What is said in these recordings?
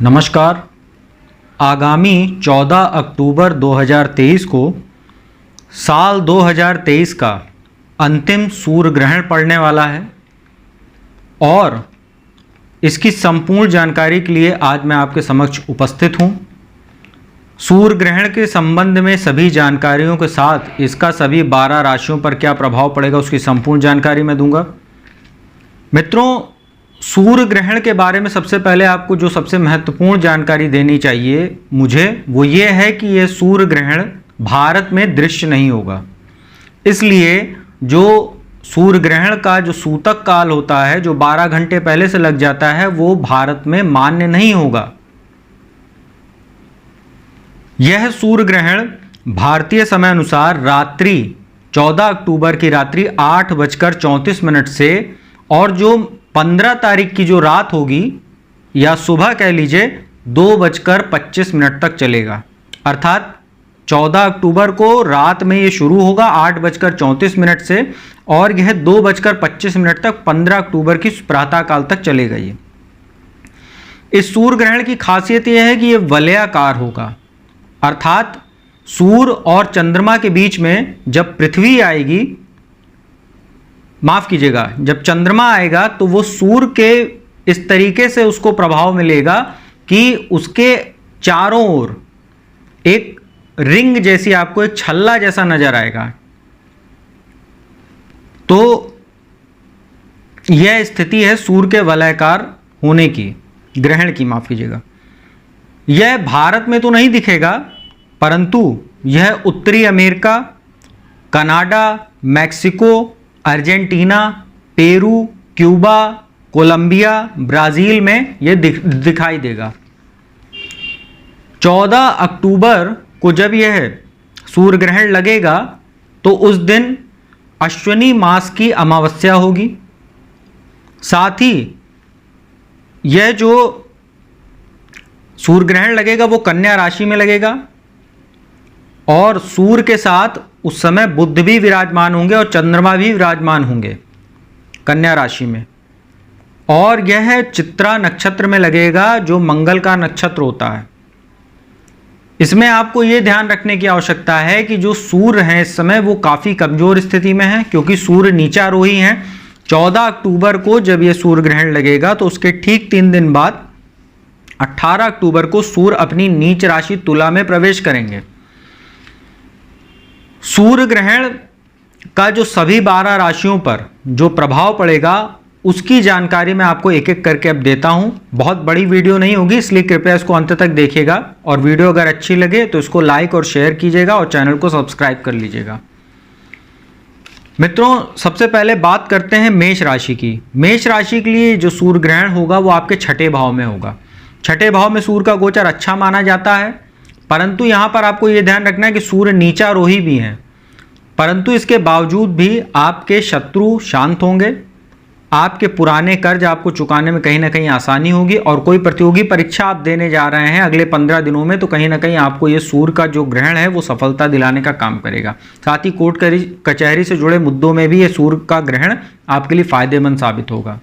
नमस्कार। आगामी 14 अक्टूबर 2023 को साल 2023 का अंतिम सूर्य ग्रहण पड़ने वाला है और इसकी संपूर्ण जानकारी के लिए आज मैं आपके समक्ष उपस्थित हूँ। सूर्य ग्रहण के संबंध में सभी जानकारियों के साथ इसका सभी 12 राशियों पर क्या प्रभाव पड़ेगा उसकी संपूर्ण जानकारी मैं दूंगा। मित्रों, सूर्य ग्रहण के बारे में सबसे पहले आपको जो सबसे महत्वपूर्ण जानकारी देनी चाहिए मुझे वो ये है कि ये सूर्य ग्रहण भारत में दृश्य नहीं होगा। इसलिए जो सूर्य ग्रहण का जो सूतक काल होता है, जो 12 घंटे पहले से लग जाता है, वो भारत में मान्य नहीं होगा। यह सूर्य ग्रहण भारतीय समय अनुसार रात्रि 14 अक्टूबर की रात्रि 8:34 से और जो 15 तारीख की जो रात होगी या सुबह कह लीजिए 2:25 तक चलेगा। अर्थात 14 अक्टूबर को रात में ये शुरू होगा 8:34 से और यह 2:25 तक 15 अक्टूबर की प्रातः काल तक चलेगा। ये इस सूर्य ग्रहण की खासियत यह है कि ये वलयाकार होगा। अर्थात सूर्य और चंद्रमा के बीच में जब पृथ्वी आएगी, माफ कीजिएगा, जब चंद्रमा आएगा तो वो सूर्य के इस तरीके से उसको प्रभाव मिलेगा कि उसके चारों ओर एक रिंग जैसी, आपको एक छल्ला जैसा नजर आएगा। तो यह स्थिति है सूर्य के वलयाकार होने की, ग्रहण की, माफ कीजिएगा। यह भारत में तो नहीं दिखेगा, परंतु यह उत्तरी America, Canada, Mexico, Argentina, Peru, Cuba, Colombia, Brazil में यह दिखाई देगा। 14 अक्टूबर को जब यह सूर्य ग्रहण लगेगा तो उस दिन अश्विनी मास की अमावस्या होगी। साथ ही यह जो सूर्य ग्रहण लगेगा वो कन्या राशि में लगेगा और सूर्य के साथ उस समय बुध भी विराजमान होंगे और चंद्रमा भी विराजमान होंगे कन्या राशि में। और यह चित्रा नक्षत्र में लगेगा जो मंगल का नक्षत्र होता है। इसमें आपको यह ध्यान रखने की आवश्यकता है कि जो सूर्य हैं इस समय वो काफ़ी कमजोर स्थिति में है, क्योंकि सूर्य नीचारोही हैं। 14 अक्टूबर को जब यह सूर्य ग्रहण लगेगा तो उसके ठीक 3 दिन बाद 18 अक्टूबर को सूर्य अपनी नीच राशि तुला में प्रवेश करेंगे। सूर्य ग्रहण का जो सभी 12 राशियों पर जो प्रभाव पड़ेगा उसकी जानकारी मैं आपको एक एक करके अब देता हूं। बहुत बड़ी वीडियो नहीं होगी, इसलिए कृपया इसको अंत तक देखिएगा और वीडियो अगर अच्छी लगे तो इसको लाइक और शेयर कीजिएगा और चैनल को सब्सक्राइब कर लीजिएगा। मित्रों, सबसे पहले बात करते हैं मेष राशि की। मेष राशि के लिए जो सूर्य ग्रहण होगा वो आपके छठे भाव में होगा। छठे भाव में सूर्य का गोचर अच्छा माना जाता है, परंतु यहाँ पर आपको ये ध्यान रखना है कि सूर्य नीचारोही भी हैं, परंतु इसके बावजूद भी आपके शत्रु शांत होंगे। आपके पुराने कर्ज आपको चुकाने में कहीं ना कहीं आसानी होगी और कोई प्रतियोगी परीक्षा आप देने जा रहे हैं अगले 15 दिनों में तो कहीं ना कहीं आपको ये सूर्य का जो ग्रहण है वो सफलता दिलाने का काम करेगा। साथ ही कोर्ट कचहरी से जुड़े मुद्दों में भी ये सूर्य का ग्रहण आपके लिए फायदेमंद साबित होगा।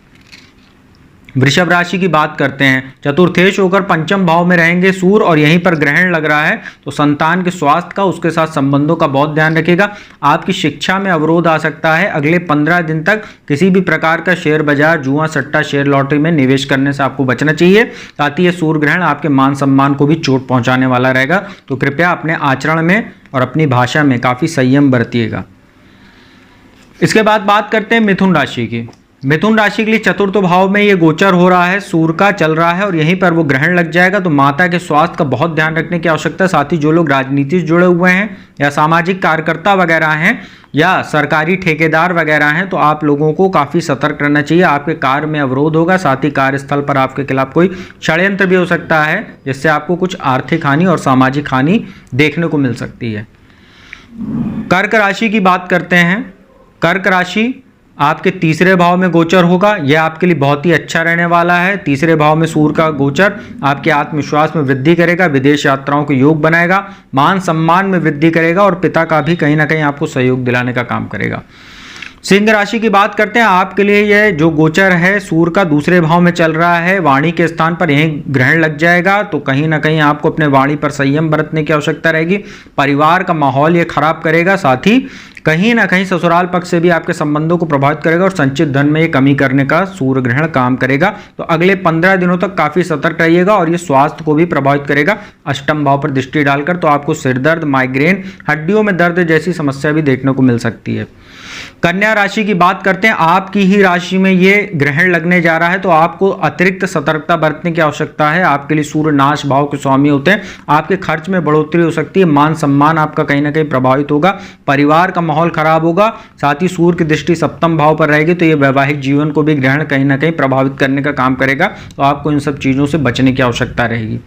वृषभ राशि की बात करते हैं। चतुर्थेश होकर पंचम भाव में रहेंगे सूर्य और यहीं पर ग्रहण लग रहा है, तो संतान के स्वास्थ्य का, उसके साथ संबंधों का बहुत ध्यान रखिएगा। आपकी शिक्षा में अवरोध आ सकता है। अगले 15 दिन तक किसी भी प्रकार का शेयर बाजार, जुआ, सट्टा, शेयर लॉटरी में निवेश करने से आपको बचना चाहिए। साथ ही ये सूर्य ग्रहण आपके मान सम्मान को भी चोट पहुंचाने वाला रहेगा, तो कृपया अपने आचरण में और अपनी भाषा में काफ़ी संयम बरतिएगा। इसके बाद बात करते हैं मिथुन राशि की। मिथुन राशि के लिए चतुर्थ भाव में ये गोचर हो रहा है, सूर्य का चल रहा है और यहीं पर वो ग्रहण लग जाएगा, तो माता के स्वास्थ्य का बहुत ध्यान रखने की आवश्यकता है। साथ ही जो लोग राजनीति से जुड़े हुए हैं या सामाजिक कार्यकर्ता वगैरह हैं या सरकारी ठेकेदार वगैरह हैं, तो आप लोगों को काफ़ी सतर्क रहना चाहिए। आपके कार्य में अवरोध होगा, साथ ही कार्यस्थल पर आपके खिलाफ कोई षड्यंत्र भी हो सकता है, जिससे आपको कुछ आर्थिक हानि और सामाजिक हानि देखने को मिल सकती है। कर्क राशि की बात करते हैं। कर्क राशि आपके तीसरे भाव में गोचर होगा। यह आपके लिए बहुत ही अच्छा रहने वाला है। तीसरे भाव में सूर्य का गोचर आपके आत्मविश्वास में वृद्धि करेगा, विदेश यात्राओं के योग बनाएगा, मान सम्मान में वृद्धि करेगा और पिता का भी कहीं ना कहीं आपको सहयोग दिलाने का काम करेगा। सिंह राशि की बात करते हैं, आपके लिए यह जो गोचर है सूर्य का दूसरे भाव में चल रहा है, वाणी के स्थान पर यहीं ग्रहण लग जाएगा, तो कहीं ना कहीं आपको अपने वाणी पर संयम बरतने की आवश्यकता रहेगी। परिवार का माहौल ये खराब करेगा, साथ ही कहीं ना कहीं ससुराल पक्ष से भी आपके संबंधों को प्रभावित करेगा और संचित धन में ये कमी करने का सूर्य ग्रहण काम करेगा। तो अगले 15 दिनों तक काफी सतर्क रहिएगा और ये स्वास्थ्य को भी प्रभावित करेगा अष्टम भाव पर दृष्टि डालकर। तो आपको सिर दर्द, माइग्रेन, हड्डियों में दर्द जैसी समस्या भी देखने को मिल सकती है। कन्या राशि की बात करते हैं, आपकी ही राशि में ये ग्रहण लगने जा रहा है, तो आपको अतिरिक्त सतर्कता बरतने की आवश्यकता है। आपके लिए सूर्य नाश भाव के स्वामी होते हैं, आपके खर्च में बढ़ोतरी हो सकती है, मान सम्मान आपका कहीं ना कहीं प्रभावित होगा, परिवार का माहौल खराब होगा, साथ ही सूर्य की दृष्टि सप्तम भाव पर रहेगी, तो ये वैवाहिक जीवन को भी ग्रहण कहीं ना कहीं प्रभावित करने का काम करेगा। तो आपको इन सब चीजों से बचने की आवश्यकता रहेगी।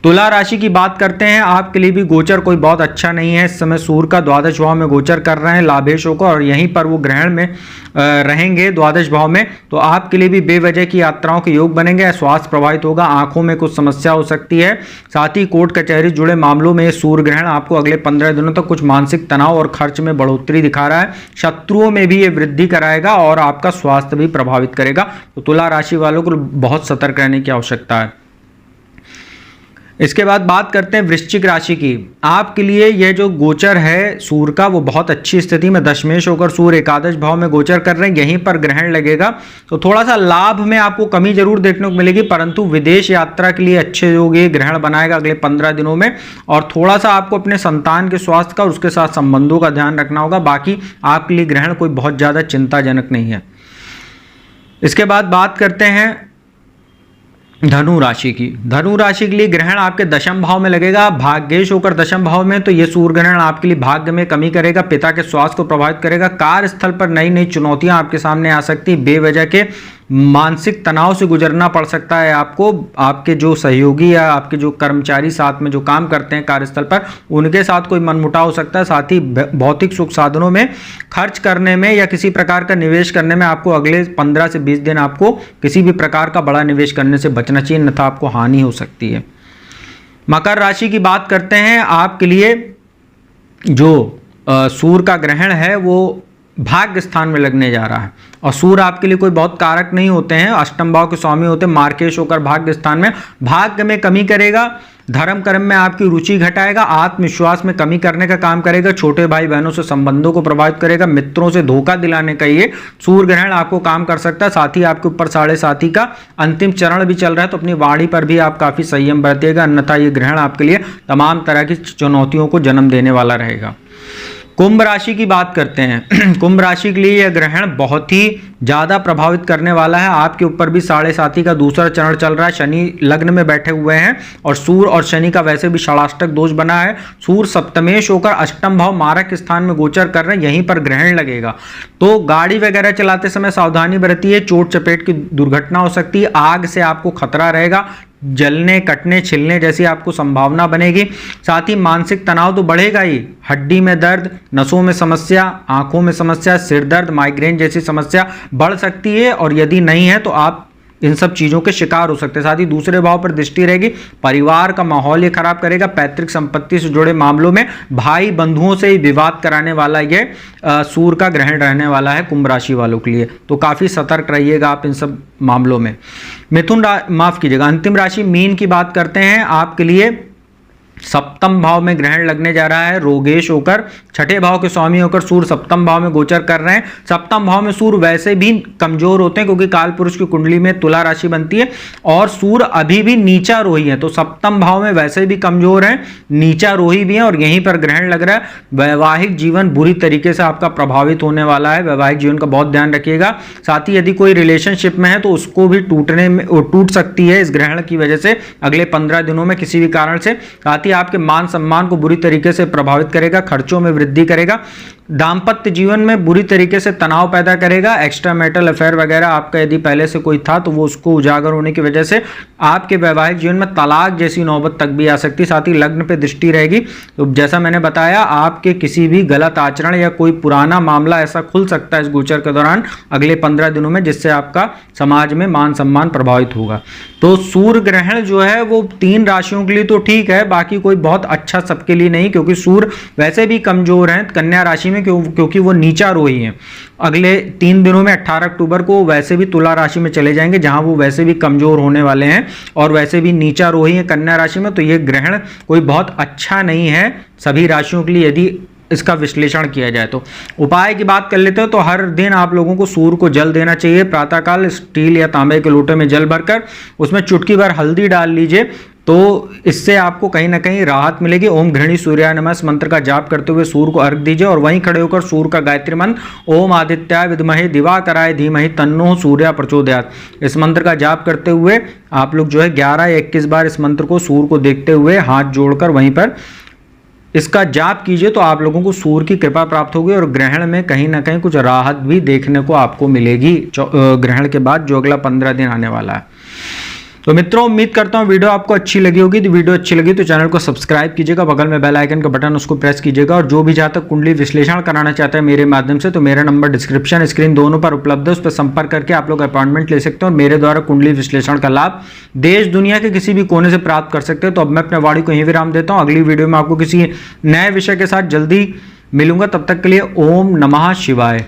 तुला राशि की बात करते हैं, आपके लिए भी गोचर कोई बहुत अच्छा नहीं है। इस समय सूर्य का द्वादश भाव में गोचर कर रहे हैं लाभेश होकर, और यहीं पर वो ग्रहण में रहेंगे द्वादश भाव में, तो आपके लिए भी बेवजह की यात्राओं के योग बनेंगे, स्वास्थ्य प्रभावित होगा, आंखों में कुछ समस्या हो सकती है। साथ ही कोर्ट कचहरी जुड़े मामलों में सूर्य ग्रहण आपको अगले 15 दिनों तक कुछ मानसिक तनाव और खर्च में बढ़ोतरी दिखा रहा है। शत्रुओं में भी ये वृद्धि कराएगा और आपका स्वास्थ्य भी प्रभावित करेगा। तो तुला राशि वालों को बहुत सतर्क रहने की आवश्यकता है। इसके बाद बात करते हैं वृश्चिक राशि की। आपके लिए यह जो गोचर है सूर्य का वो बहुत अच्छी स्थिति में दशमेश होकर सूर्य एकादश भाव में गोचर कर रहे हैं, यहीं पर ग्रहण लगेगा। तो थोड़ा सा लाभ में आपको कमी जरूर देखने को मिलेगी, परंतु विदेश यात्रा के लिए अच्छे योग ये ग्रहण बनाएगा अगले 15 दिनों में। और थोड़ा सा आपको अपने संतान के स्वास्थ्य का और उसके साथ संबंधों का ध्यान रखना होगा। बाकी आपके लिए ग्रहण कोई बहुत ज्यादा चिंताजनक नहीं है। इसके बाद बात करते हैं धनु राशि की। धनु राशि के लिए ग्रहण आपके दशम भाव में लगेगा, भाग्येश होकर दशम भाव में, तो ये सूर्य ग्रहण आपके लिए भाग्य में कमी करेगा, पिता के स्वास्थ्य को प्रभावित करेगा, कार्यस्थल पर नई नई चुनौतियां आपके सामने आ सकती, बेवजह के मानसिक तनाव से गुजरना पड़ सकता है आपको। आपके जो सहयोगी या आपके जो कर्मचारी साथ में जो काम करते हैं कार्यस्थल पर, उनके साथ कोई मनमुटाव हो सकता है। साथ ही भौतिक सुख साधनों में खर्च करने में या किसी प्रकार का निवेश करने में आपको अगले 15 से 20 दिन आपको किसी भी प्रकार का बड़ा निवेश करने से बचना चाहिए, अन्यथा आपको हानि हो सकती है। मकर राशि की बात करते हैं, आपके लिए जो सूर्य का ग्रहण है वो भाग्य स्थान में लगने जा रहा है, और सूर्य आपके लिए कोई बहुत कारक नहीं होते हैं, अष्टम भाव के स्वामी होते हैं, मार्केश होकर भाग्य स्थान में भाग्य में कमी करेगा, धर्म कर्म में आपकी रुचि घटाएगा, आत्मविश्वास में कमी करने का काम करेगा, छोटे भाई बहनों से संबंधों को प्रभावित करेगा, मित्रों से धोखा दिलाने का ये सूर्य ग्रहण आपको काम कर सकता है। साथ ही आपके ऊपर 7.5 का अंतिम चरण भी चल रहा है, तो अपनी वाणी पर भी आप काफी संयम बरतिएगा, अन्यथा ये ग्रहण आपके लिए तमाम तरह की चुनौतियों को जन्म देने वाला रहेगा। कुंभ राशि की बात करते हैं। कुंभ राशि के लिए यह ग्रहण बहुत ही ज्यादा प्रभावित करने वाला है। आपके ऊपर भी 7.5 का दूसरा चरण चल रहा है, शनि लग्न में बैठे हुए हैं, और सूर्य और शनि का वैसे भी षडाष्टक दोष बना है। सूर्य सप्तमेश होकर अष्टम भाव मारक स्थान में गोचर कर रहे हैं, यहीं पर ग्रहण लगेगा। तो गाड़ी वगैरह चलाते समय सावधानी बरतिए, चोट चपेट की दुर्घटना हो सकती है, आग से आपको खतरा रहेगा, जलने कटने छिलने जैसी आपको संभावना बनेगी। साथ ही मानसिक तनाव तो बढ़ेगा ही, हड्डी में दर्द, नसों में समस्या, आंखों में समस्या, सिर दर्द, माइग्रेन जैसी समस्या बढ़ सकती है, और यदि नहीं है तो आप इन सब चीजों के शिकार हो सकते हैं। साथ ही दूसरे भाव पर दृष्टि रहेगी, परिवार का माहौल ये खराब करेगा, पैतृक संपत्ति से जुड़े मामलों में भाई बंधुओं से विवाद कराने वाला ये सूर्य का ग्रहण रहने वाला है कुंभ राशि वालों के लिए। तो काफी सतर्क रहिएगा आप इन सब मामलों में। माफ कीजिएगा, अंतिम राशि मीन की बात करते हैं। आपके लिए सप्तम भाव में ग्रहण लगने जा रहा है, रोगेश होकर छठे भाव के स्वामी होकर सूर्य सप्तम भाव में गोचर कर रहे हैं। सप्तम भाव में सूर्य वैसे भी कमजोर होते हैं, क्योंकि काल पुरुष की कुंडली में तुला राशि बनती है, और सूर्य अभी भी नीचा रोही है, तो सप्तम भाव में वैसे भी कमजोर है, नीचा रोही भी है, और यहीं पर ग्रहण लग रहा है। वैवाहिक जीवन बुरी तरीके से आपका प्रभावित होने वाला है, वैवाहिक जीवन का बहुत ध्यान रखिएगा। साथ ही यदि कोई रिलेशनशिप में है तो उसको भी टूट सकती है इस ग्रहण की वजह से अगले 15 दिनों में किसी भी कारण से। साथ आपके मान सम्मान को बुरी तरीके से प्रभावित करेगा, खर्चों में वृद्धि करेगा, दाम्पत्य जीवन में बुरी तरीके से तनाव पैदा करेगा, एक्स्ट्रा मैरिटल अफेयर वगैरह आपका यदि पहले से कोई था तो वो उसको उजागर होने की वजह से आपके वैवाहिक जीवन में तलाक जैसी नौबत तक भी आ सकती है। साथ ही लग्न पे दृष्टि रहेगी, तो जैसा मैंने बताया आपके किसी भी गलत आचरण या कोई पुराना मामला ऐसा खुल सकता है इस गोचर के दौरान अगले 15 दिनों में, जिससे आपका समाज में मान सम्मान प्रभावित होगा। तो सूर्य ग्रहण जो है वो 3 राशियों के लिए तो ठीक है, बाकी कोई बहुत अच्छा सबके लिए नहीं, क्योंकि सूर्य वैसे भी कमजोर है कन्या राशि में, में, क्योंकि वो नीचा रोही है। अगले 3 दिनों में 18 अक्टूबर को वैसे भी तुला राशि में चले जाएंगे, जहां वो वैसे भी कमजोर होने वाले हैं और वैसे भी नीचा रोही है कन्या राशि में। तो ये ग्रहण कोई बहुत अच्छा नहीं है सभी राशियों के लिए यदि इसका विश्लेषण किया जाए तो। उपाय की बात कर लेते हो तो हर दिन आप लोगों को सूर्य को जल देना चाहिए। प्रातःकाल स्टील या तांबे के लोटे में जल भरकर उसमें चुटकी भर हल्दी डाल लीजिए, तो इससे आपको कहीं ना कहीं राहत मिलेगी। ओम घृणी सूर्याय नमः इस मंत्र का जाप करते हुए सूर्य को अर्घ दीजिए और वहीं खड़े होकर सूर्य का गायत्री मंत्र ओम आदित्याय विद्महे दिवाकराय धीमहि तन्नो सूर्य प्रचोदयात्, इस मंत्र का जाप करते हुए आप लोग जो है 11 या 21 बार इस मंत्र को सूर्य को देखते हुए हाथ जोड़कर वहीं पर इसका जाप कीजिए, तो आप लोगों को सूर्य की कृपा प्राप्त होगी और ग्रहण में कहीं ना कहीं कुछ राहत भी देखने को आपको मिलेगी ग्रहण के बाद जो अगला 15 दिन आने वाला है। तो मित्रों, उम्मीद करता हूँ वीडियो आपको अच्छी लगी होगी। तो वीडियो अच्छी लगी तो चैनल को सब्सक्राइब कीजिएगा, बगल में बेल आइकन का बटन उसको प्रेस कीजिएगा। और जो भी जहाँ तक कुंडली विश्लेषण कराना चाहता है मेरे माध्यम से, तो मेरा नंबर डिस्क्रिप्शन स्क्रीन दोनों पर उपलब्ध है, उस पर संपर्क करके आप लोग अपॉइंटमेंट ले सकते हो और मेरे द्वारा कुंडली विश्लेषण का लाभ देश दुनिया के किसी भी कोने से प्राप्त कर सकते हो। तो अब मैं अपने वाणी को यहीं विराम देता हूँ। अगली वीडियो में आपको किसी नए विषय के साथ जल्दी मिलूंगा, तब तक के लिए ओम नमः शिवाय।